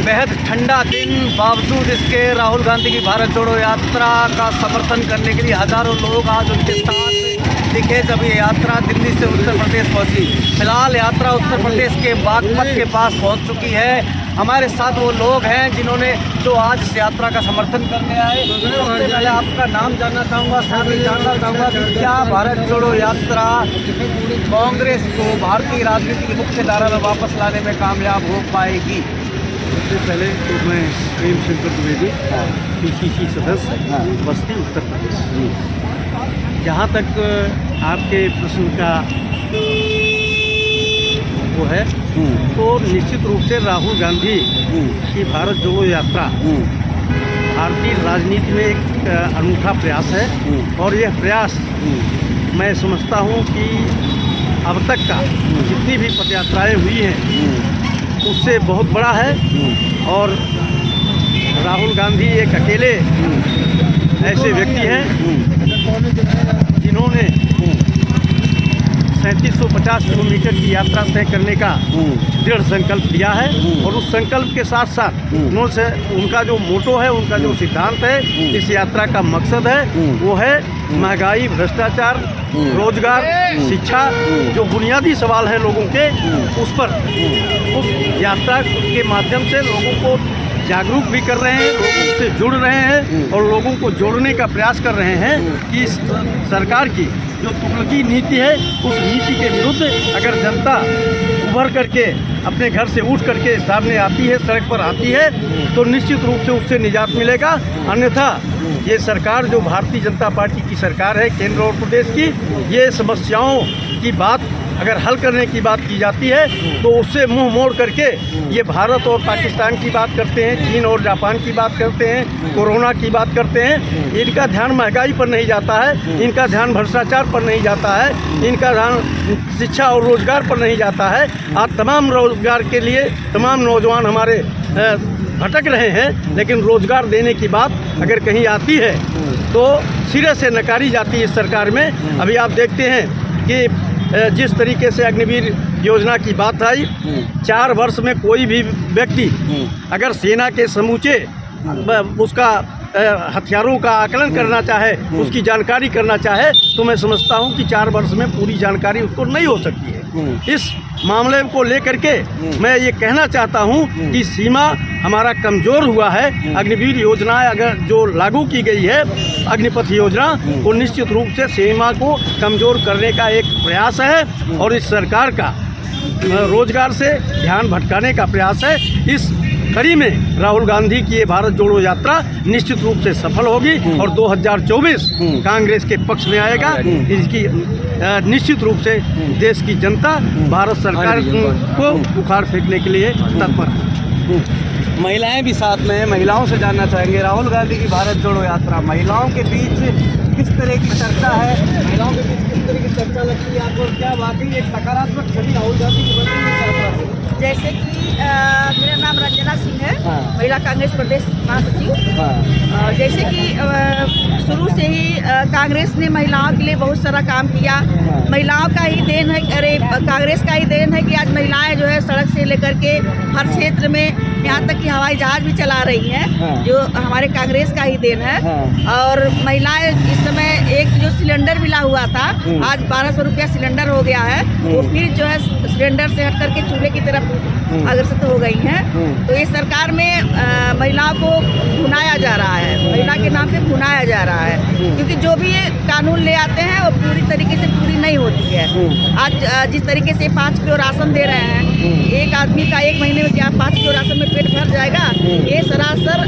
बेहद ठंडा दिन, बावजूद इसके राहुल गांधी की भारत जोड़ो यात्रा का समर्थन करने के लिए हज़ारों लोग आज उनके साथ दिखे जब ये यात्रा दिल्ली से उत्तर प्रदेश पहुंची। फिलहाल यात्रा उत्तर प्रदेश के बागपत के पास पहुंच चुकी है। हमारे साथ वो लोग हैं जिन्होंने जो आज इस यात्रा का समर्थन करने आए। सबसे पहले आपका नाम जानना चाहूँगा, साथ ही जानना चाहूँगा कि क्या भारत जोड़ो यात्रा कांग्रेस को भारतीय राजनीति की मुख्य धारा में वापस लाने में कामयाब हो पाएगी? सबसे पहले तो मैं प्रेम शंकर द्विवेदी, PCC सदस्य, बस्ती उत्तर प्रदेश। जहाँ तक आपके प्रश्न का वो है, तो निश्चित रूप से राहुल गांधी की भारत जोड़ो यात्रा भारतीय राजनीति में एक अनूठा प्रयास है। और यह प्रयास मैं समझता हूँ कि अब तक का जितनी भी पदयात्राएँ हुई हैं उससे बहुत बड़ा है। और राहुल गांधी एक अकेले ऐसे व्यक्ति हैं जिन्होंने 3750 किलोमीटर की यात्रा तय करने का दृढ़ संकल्प लिया है। और उस संकल्प के साथ साथ उनका जो मोटो है, उनका जो सिद्धांत है, इस यात्रा का मकसद है वो है महंगाई, भ्रष्टाचार, रोजगार, शिक्षा, जो बुनियादी सवाल है लोगों के, उस पर उस यात्रा के माध्यम से लोगों को जागरूक भी कर रहे हैं, लोगों से जुड़ रहे हैं और लोगों को जोड़ने का प्रयास कर रहे हैं कि इस सरकार की जो तुगलकी नीति है उस नीति के विरुद्ध अगर जनता उभर करके अपने घर से उठ करके सामने आती है, सड़क पर आती है, तो निश्चित रूप से उससे निजात मिलेगा। अन्यथा ये सरकार जो भारतीय जनता पार्टी की सरकार है केंद्र और प्रदेश की, ये समस्याओं की बात अगर हल करने की बात की जाती है तो उससे मुंह मोड़ करके ये भारत और पाकिस्तान की बात करते हैं, चीन और जापान की बात करते हैं, कोरोना की बात करते हैं। इनका ध्यान महंगाई पर नहीं जाता है, इनका ध्यान भ्रष्टाचार पर नहीं जाता है, इनका ध्यान शिक्षा और रोजगार पर नहीं जाता है। आज तमाम रोजगार के लिए तमाम नौजवान हमारे भटक रहे हैं, लेकिन रोजगार देने की बात अगर कहीं आती है तो सिरे से नकारी जाती है इस सरकार में। अभी आप देखते हैं कि जिस तरीके से अग्निवीर योजना की बात आई, 4 वर्ष में कोई भी व्यक्ति अगर सेना के समूचे उसका हथियारों का आकलन करना चाहे, उसकी जानकारी करना चाहे, तो मैं समझता हूं कि 4 वर्ष में पूरी जानकारी उसको नहीं हो सकती है। इस मामले को लेकर के मैं ये कहना चाहता हूं कि सीमा हमारा कमज़ोर हुआ है। अग्निवीर योजना अगर जो लागू की गई है, अग्निपथ योजना, वो निश्चित रूप से सीमा को कमज़ोर करने का एक प्रयास है और इस सरकार का रोजगार से ध्यान भटकाने का प्रयास है। इस कड़ी में राहुल गांधी की ये भारत जोड़ो यात्रा निश्चित रूप से सफल होगी और 2024 कांग्रेस के पक्ष में आएगा। इसकी निश्चित रूप से देश की जनता भारत सरकार को उखाड़ फेंकने के लिए तत्पर है। महिलाएं भी साथ में हैं, महिलाओं से जानना चाहेंगे राहुल गांधी की भारत जोड़ो यात्रा महिलाओं के बीच किस तरह की चर्चा है, महिलाओं के बीच किस तरह की चर्चा लगती है आपको? क्या वाकई एक सकारात्मक छवि राहुल गांधी की बनती है यात्रा से? जैसे कि मेरा नाम रंजना सिंह है, महिला कांग्रेस प्रदेश महासचिव। जैसे कि शुरू से ही कांग्रेस ने महिलाओं के लिए बहुत सारा काम किया। महिलाओं का ही देन है, अरे कांग्रेस का ही देन है कि आज महिलाएं जो है सड़क से लेकर के हर क्षेत्र में, यहाँ तक कि हवाई जहाज भी चला रही हैं, जो हमारे कांग्रेस का ही देन है। और महिलाएं इस समय एक जो सिलेंडर मिला हुआ था, आज 1200 रुपया सिलेंडर हो गया है, वो फिर जो है सिलेंडर से हट करके चूल्हे की तरफ अग्रसर हो गई हैं। तो इस सरकार में महिलाओं को भुनाया जा रहा है, महिला के नाम पे भुनाया जा रहा है, क्योंकि जो भी कानून ले आते हैं वो पूरी तरीके से पूरी नहीं होती है। आज जिस तरीके से 5 किलो राशन दे रहे हैं, एक आदमी का 1 महीने में क्या 5 किलो राशन में पेट भर जाएगा? ये सरासर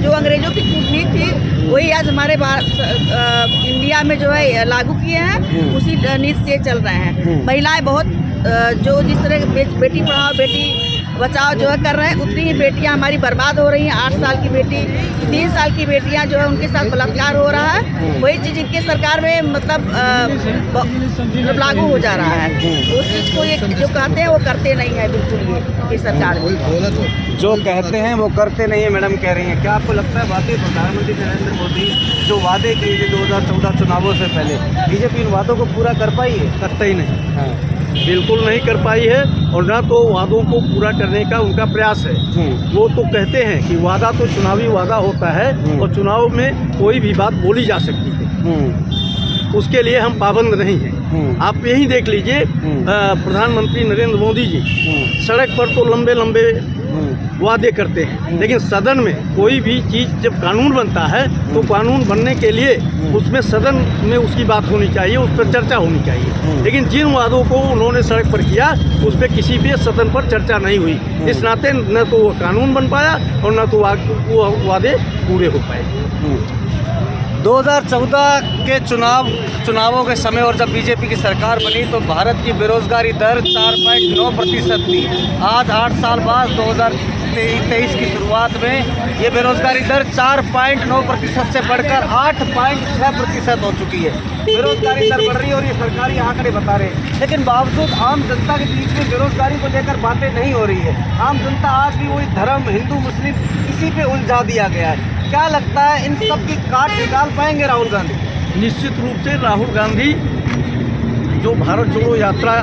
जो अंग्रेजों की कूटनीति थी वही आज हमारे इंडिया में जो है लागू किए हैं, उसी नीति से चल रहे हैं। महिलाएं बहुत जो जिस तरह बेटी पढ़ाओ बेटी बचाओ जो है कर रहे हैं, उतनी ही बेटियां हमारी बर्बाद हो रही हैं। 8 साल की बेटी, 3 साल की बेटियां जो है उनके साथ बलात्कार हो रहा है। वही चीज़ इनके सरकार में मतलब लागू हो जा रहा है। उस चीज़ को ये जो कहते हैं वो करते नहीं है बिल्कुल ये सरकार में। जो कहते हैं वो करते नहीं है, मैडम कह रही हैं। क्या आपको लगता है वाकई प्रधानमंत्री नरेंद्र मोदी जो वादे किए थे 2014 चुनावों से पहले, बीजेपी इन वादों को पूरा कर पाई है? करता ही नहीं। बिल्कुल नहीं कर पाई है और ना तो वादों को पूरा करने का उनका प्रयास है। वो तो कहते हैं कि वादा तो चुनावी वादा होता है और चुनाव में कोई भी बात बोली जा सकती है, उसके लिए हम पाबंद नहीं हैं। आप यही देख लीजिए, प्रधानमंत्री नरेंद्र मोदी जी सड़क पर तो लंबे लंबे वादे करते हैं, लेकिन सदन में कोई भी चीज़ जब कानून बनता है तो कानून बनने के लिए उसमें सदन में उसकी बात होनी चाहिए, उस पर चर्चा होनी चाहिए। लेकिन जिन वादों को उन्होंने सड़क पर किया उस पर किसी भी सदन पर चर्चा नहीं हुई। इस नाते न तो वो कानून बन पाया और न तो वो वादे पूरे हो पाए। 2014 के चुनावों के समय और जब बीजेपी की सरकार बनी तो भारत की बेरोजगारी दर 4.9% थी। आज 8 साल बाद 2023 की शुरुआत में ये बेरोजगारी दर 4.9% से बढ़कर 8.6% हो चुकी है। बेरोजगारी दर बढ़ रही है और ये सरकारी आंकड़े बता रहे हैं, लेकिन बावजूद आम जनता के बीच में बेरोजगारी को लेकर बातें नहीं हो रही है। आम जनता आज भी वही धर्म, हिंदू मुस्लिम, इसी पे उलझा दिया गया है। क्या लगता है इन सब की काट निकाल पाएंगे राहुल गांधी? निश्चित रूप से राहुल गांधी जो भारत जोड़ो यात्रा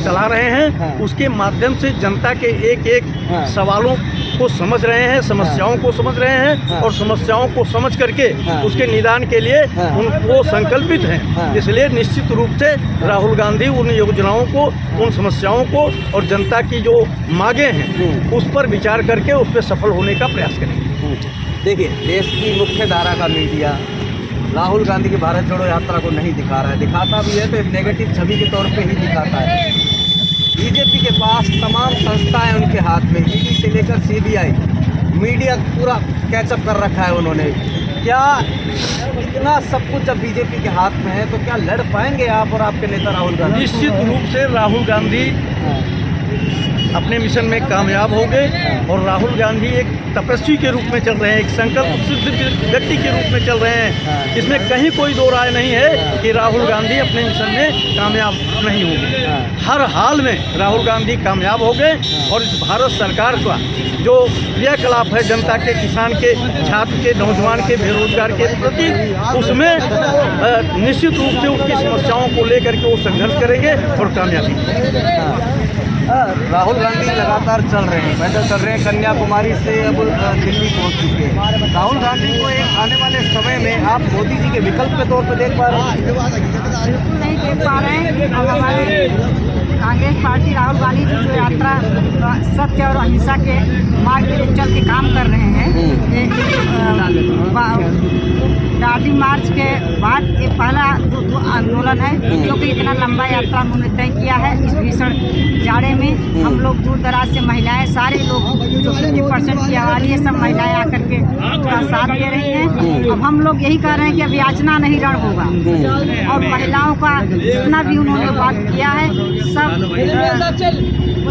चला रहे हैं उसके माध्यम से जनता के एक एक सवालों को समझ रहे हैं, समस्याओं को समझ रहे हैं और समस्याओं को समझ करके उसके निदान के लिए उनको संकल्पित हैं। इसलिए निश्चित रूप से राहुल गांधी उन योजनाओं को, उन समस्याओं को और जनता की जो मांगे हैं उस पर विचार करके उस पर सफल होने का प्रयास करेंगे। देखिए, देश की मुख्य धारा का मीडिया राहुल गांधी की भारत जोड़ो यात्रा को नहीं दिखा रहा है, दिखाता भी है तो एक नेगेटिव छवि के तौर पे ही दिखाता है। बीजेपी के पास तमाम संस्थाएं उनके हाथ में, ईडी से लेकर सीबीआई, मीडिया पूरा कैचअप कर रखा है उन्होंने। क्या इतना सब कुछ जब बीजेपी के हाथ में है तो क्या लड़ पाएंगे आप और आपके नेता राहुल गांधी? निश्चित रूप से राहुल गांधी अपने मिशन में कामयाब हो गए और राहुल गांधी एक तपस्वी के रूप में चल रहे हैं, एक संकल्प सिद्ध व्यक्ति के रूप में चल रहे हैं। इसमें कहीं कोई दो राय नहीं है कि राहुल गांधी अपने मिशन में कामयाब नहीं होंगे। हर हाल में राहुल गांधी कामयाब हो गए और इस भारत सरकार का जो क्रियाकलाप है जनता के, किसान के, छात्र के, नौजवान के, बेरोजगार के प्रति, उसमें निश्चित रूप से उसकी समस्याओं को लेकर के वो संघर्ष करेंगे और कामयाबी। राहुल गांधी लगातार चल रहे हैं, पैदल चल रहे हैं, कन्याकुमारी से अब दिल्ली पहुंच चुके हैं। राहुल गांधी को एक आने वाले समय में आप मोदी जी के विकल्प के तौर पर देख पा रहे हैं? बिल्कुल नहीं देख पा रहे हैं। अब हमारे कांग्रेस पार्टी राहुल गांधी जी जो यात्रा सत्य और अहिंसा के मार्ग पे चल के काम कर रहे हैं, दांडी मार्च के बाद ये पहला जो आंदोलन है जो कि इतना लंबा यात्रा उन्होंने तय किया है। इस भीषण जाड़े में हम लोग दूर दराज से महिलाएं, सारे लोग जो 50% की आबादी है, सब महिलाएं आकर के उसका साथ दे रही हैं। अब हम लोग यही कह रहे हैं कि अब याचना नहीं रण होगा और महिलाओं का जितना भी उन्होंने बात किया है सब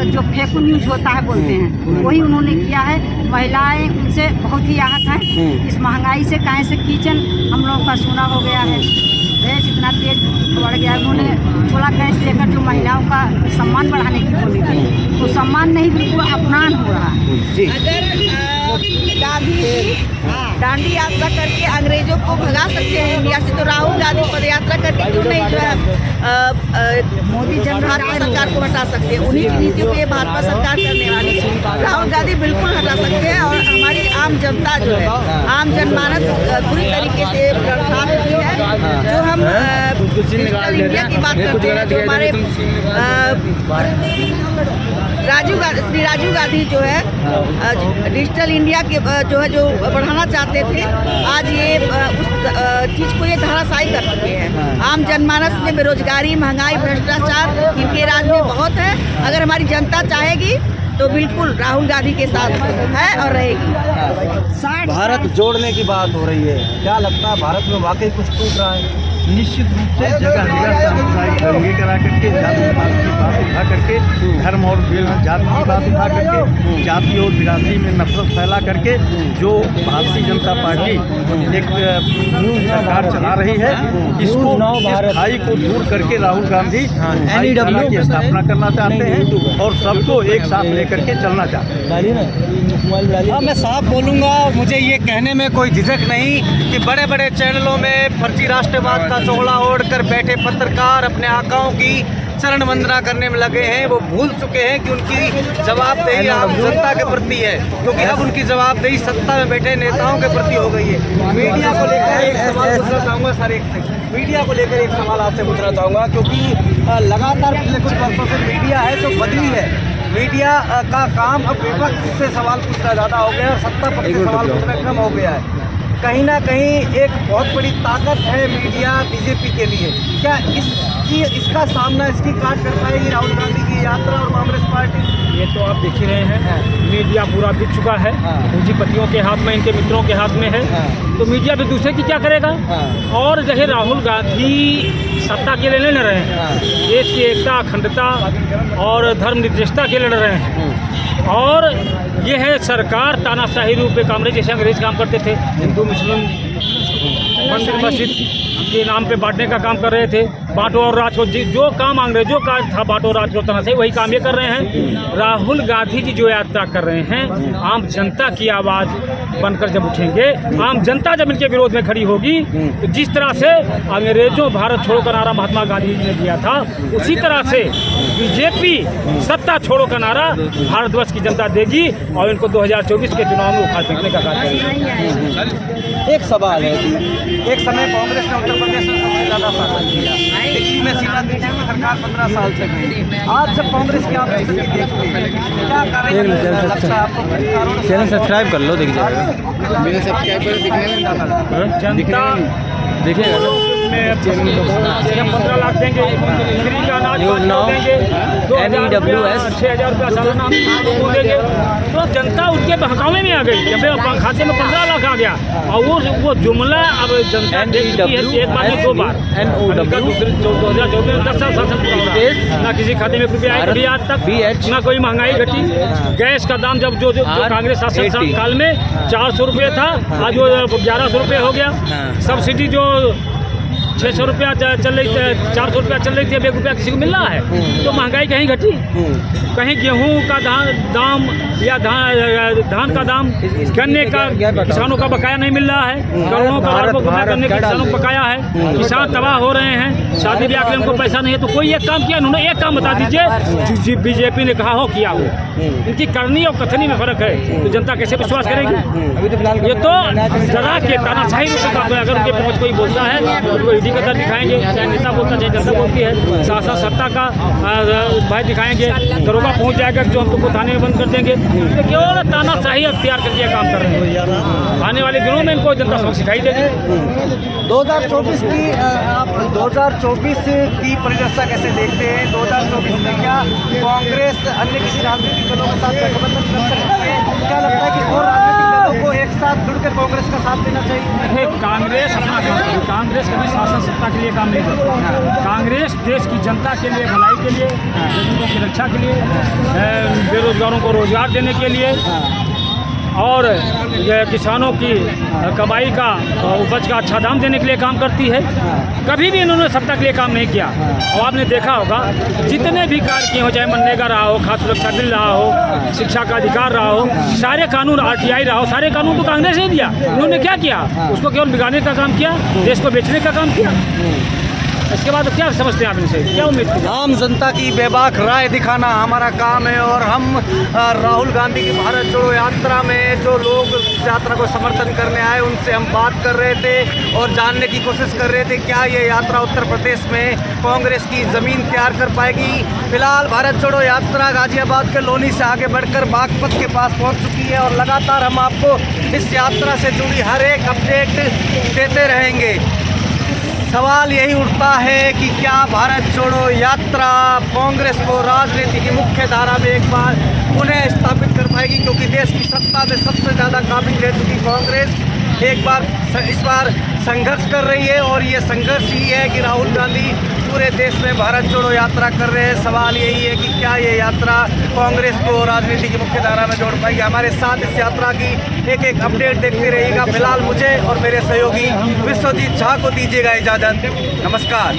जो फेक न्यूज होता है बोलते हैं वही उन्होंने किया है। महिलाएं उनसे बहुत ही आहत हैं। इस महंगाई से कहीं से किचन हम लोगों का सोना हो गया है, गैस इतना तेज बढ़ गया। उन्होंने थोड़ा गैस लेकर जो महिलाओं का सम्मान बढ़ाने की बोली थी, तो सम्मान नहीं बिल्कुल अपमान हो रहा है। अगर गांधी जी दांडी यात्रा करके अंग्रेजों को भगा सकते हैं इंडिया से, तो राहुल गांधी पद यात्रा करके क्यों नहीं जो है मोदी भाजपा सरकार को हटा सकते हैं? उन्हीं की नीतियों पे भाजपा सरकार करने वाली है। राहुल गांधी बिल्कुल हटा सकते हैं और हमारी आम जनता जो है, आम जनमानस बुरी तरीके से प्रभावित हुई है। जो हम डिजिटल इंडिया की बात करते हैं, जो हमारे श्री राजीव गांधी जो है डिजिटल इंडिया के जो है जो बढ़ाना चाहते थे, आज ये उस चीज़ को ये धराशायी कर चुके हैं। आम जनमानस में बेरोजगारी, महंगाई, भ्रष्टाचार इनके राज में बहुत है। अगर हमारी जनता चाहेगी तो बिल्कुल राहुल गांधी के साथ है और रहेगी। भारत जोड़ने की बात हो रही है, क्या लगता है भारत में वाकई कुछ टूट रहा है? निश्चित रूप से जगह जगह सामुदायिक दंगे करा करके, जाति पात की बात उठा करके, धर्म और जाति की बात उठा करके, जाति और बिरादरी में नफरत फैला करके जो भारतीय जनता पार्टी एक सरकार चला रही है, इसको इस खाई को दूर करके राहुल गांधी NEW की स्थापना करना चाहते हैं और सबको एक साथ लेकर के चलना चाहते हैं। हाँ, मैं साफ बोलूँगा, मुझे ये कहने में कोई झिझक नहीं कि बड़े बड़े चैनलों में फर्जी राष्ट्रवाद का चोला ओढ़ कर बैठे पत्रकार अपने आकाओं की चरण वंदना करने में लगे हैं। वो भूल चुके हैं कि उनकी जवाबदेही आम जनता के प्रति है, क्योंकि अब उनकी जवाबदेही सत्ता में बैठे नेताओं के प्रति हो गई है। मीडिया को लेकर एक सवाल पूछना चाहूँगा सर, मीडिया को लेकर एक सवाल आपसे पूछना चाहूँगा, क्योंकि लगातार पिछले कुछ वर्षों से मीडिया है जो बदली है। मीडिया का काम अब विपक्ष से सवाल पूछना ज़्यादा हो गया है और सत्ता पक्ष से सवाल पूछना कम हो गया है। कहीं ना कहीं एक बहुत बड़ी ताकत है मीडिया बीजेपी के लिए। क्या इसका सामना, इसकी काट कर पाएगी राहुल गांधी की यात्रा और कांग्रेस पार्टी? ये तो आप देख ही रहे हैं, मीडिया पूरा बिक चुका है, पूंजीपतियों के हाथ में, इनके मित्रों के हाथ में है। तो मीडिया भी दूसरे की क्या करेगा? और जैसे राहुल गांधी सत्ता के लिए लड़ रहे हैं, देश की एकता, अखंडता और धर्मनिरपेक्षता के लड़ रहे हैं। और ये है सरकार तानाशाही रूप में कांग्रेस जैसे अंग्रेज काम करते थे, हिंदू मुस्लिम मंदिर मस्जिद के नाम पे बांटने का काम कर रहे थे। बांटो और राज को, जो काम अंग्रेजों का था बांटो राज को तरह से, वही काम ये कर रहे हैं। राहुल गांधी जी जो यात्रा कर रहे हैं, आम जनता की आवाज़ बनकर जब उठेंगे, आम जनता जब इनके विरोध में खड़ी होगी, तो जिस तरह से अंग्रेजों भारत छोड़ो का नारा महात्मा गांधी जी ने दिया था, उसी तरह से बीजेपी सत्ता छोड़ो का नारा भारतवर्ष की जनता देगी और इनको 2024 के चुनाव में उखाड़ फेंकने का कार्य करेगी। एक सवाल है कि एक समय कांग्रेस ने उत्तर प्रदेश में सबसे ज़्यादा शासन किया, दिल्ली में सीधा बीजेपी की सरकार 15 साल से गई। आज जब कांग्रेस की आप स्थिति देखते हैं, क्या चैनल सब्सक्राइब कर लो, दिख जाएगा। मेरे सब्सक्राइब कर दिखने में जनता देखिएगा ना, 15 लाख देंगे, फ्री का अनाज देंगे, NEWS 6,000 रुपया सालाना वो देंगे। तो जनता उनके बहकावे में आ गई, जब खाते में 15 लाख आ गया और वो जुमला अब जनता देखती है एक बार में 2 बार। 2024 में 10 साल शासन पूरा हुआ, ना किसी खाते में रुपया आए कभी आज तक, ना कोई महंगाई घटी। गैस का दाम जब जो कांग्रेस शासन काल में 400 रुपये था, आज वो 1100 रुपये हो गया। सब्सिडी जो 600 रुपया चल रही थी, 400 रुपया चल रही थी, अब 1 रुपया किसी को मिल रहा है। तो महंगाई कहीं घटी? कहीं गेहूं का दाम या धान का दाम, गन्ने का किसानों का बकाया नहीं मिल रहा है, करोड़ों करोड़ों रुपया गन्ने के किसानों को बकाया है। किसान तबाह हो रहे हैं, शादी ब्याह के लिए उनको पैसा नहीं है। तो कोई एक काम किया उन्होंने? एक काम बता दीजिए बीजेपी ने कहा हो किया हो। इनकी करनी और कथनी में फर्क है, तो जनता कैसे विश्वास करेगी? ये तो डरा के तानाशाही रूप से काम है। अगर उनके पहुँच कोई बोलता है तो ईडी का दर दिखाएंगे, चाहे नेता बोलता चाहे जनता बोलती है, शासन सत्ता का भाई दिखाएंगे, दरोगा पहुंच जाएगा जो हम लोग को थाने में बंद कर देंगे। तो केवल तानाशाही अख्तियार करके काम कर रहे हैं। आने वाले दिनों में इनको जनता सबक सिखाई देगी। 2024 की आप 2024 की परिदृश्य कैसे देखते हैं? 2024 में क्या कांग्रेस अन्य किसी राजनीतिक दलों के साथ गठबंधन कर सकती है? क्या लगता है कि और राजनीतिक दलों को एक साथ जुड़कर कांग्रेस का साथ देना चाहिए? कांग्रेस अपना काम, कांग्रेस कभी शासन सत्ता के लिए काम नहीं करती। कांग्रेस देश की जनता के लिए, भलाई के लिए, गरीबों की रक्षा के लिए, बेरोजगारों को रोजगार देने के लिए और किसानों की कमाई का, उपज का अच्छा दाम देने के लिए काम करती है। कभी भी इन्होंने सत्ता के लिए काम नहीं किया। और आपने देखा होगा जितने भी कार्य किए हो, चाहे मनरेगा रहा हो, खाद्य सुरक्षा बिल रहा हो, शिक्षा का अधिकार रहा हो, सारे कानून, RTI रहा हो, सारे कानून तो कांग्रेस ने दिया। उन्होंने क्या किया? उसको केवल बिगाड़ने का काम किया, देश को बेचने का काम किया। इसके बाद क्या समझते हैं आप इनसे? क्या उम्मीद करते हैं? आम जनता की बेबाक राय दिखाना हमारा काम है और हम राहुल गांधी की भारत जोड़ो यात्रा में जो लोग यात्रा को समर्थन करने आए उनसे हम बात कर रहे थे और जानने की कोशिश कर रहे थे क्या ये यात्रा उत्तर प्रदेश में कांग्रेस की ज़मीन तैयार कर पाएगी। फिलहाल भारत जोड़ो यात्रा गाजियाबाद के लोनी से आगे बढ़कर बागपत के पास पहुंच चुकी है और लगातार हम आपको इस यात्रा से जुड़ी हर एक अपडेट देते रहेंगे। सवाल यही उठता है कि क्या भारत जोड़ो यात्रा कांग्रेस को राजनीति की मुख्य धारा में एक बार पुनः स्थापित कर पाएगी, क्योंकि देश की सत्ता में सबसे ज़्यादा काबिज रह चुकी कांग्रेस इस बार संघर्ष कर रही है और ये संघर्ष ही है कि राहुल गांधी पूरे देश में भारत जोड़ो यात्रा कर रहे हैं। सवाल यही है कि क्या ये यात्रा कांग्रेस को राजनीति की मुख्य धारा में जोड़ पाएगी। हमारे साथ इस यात्रा की एक एक अपडेट देखते रहिएगा। फिलहाल मुझे और मेरे सहयोगी विश्वजीत झा को दीजिएगा इजाज़त। नमस्कार।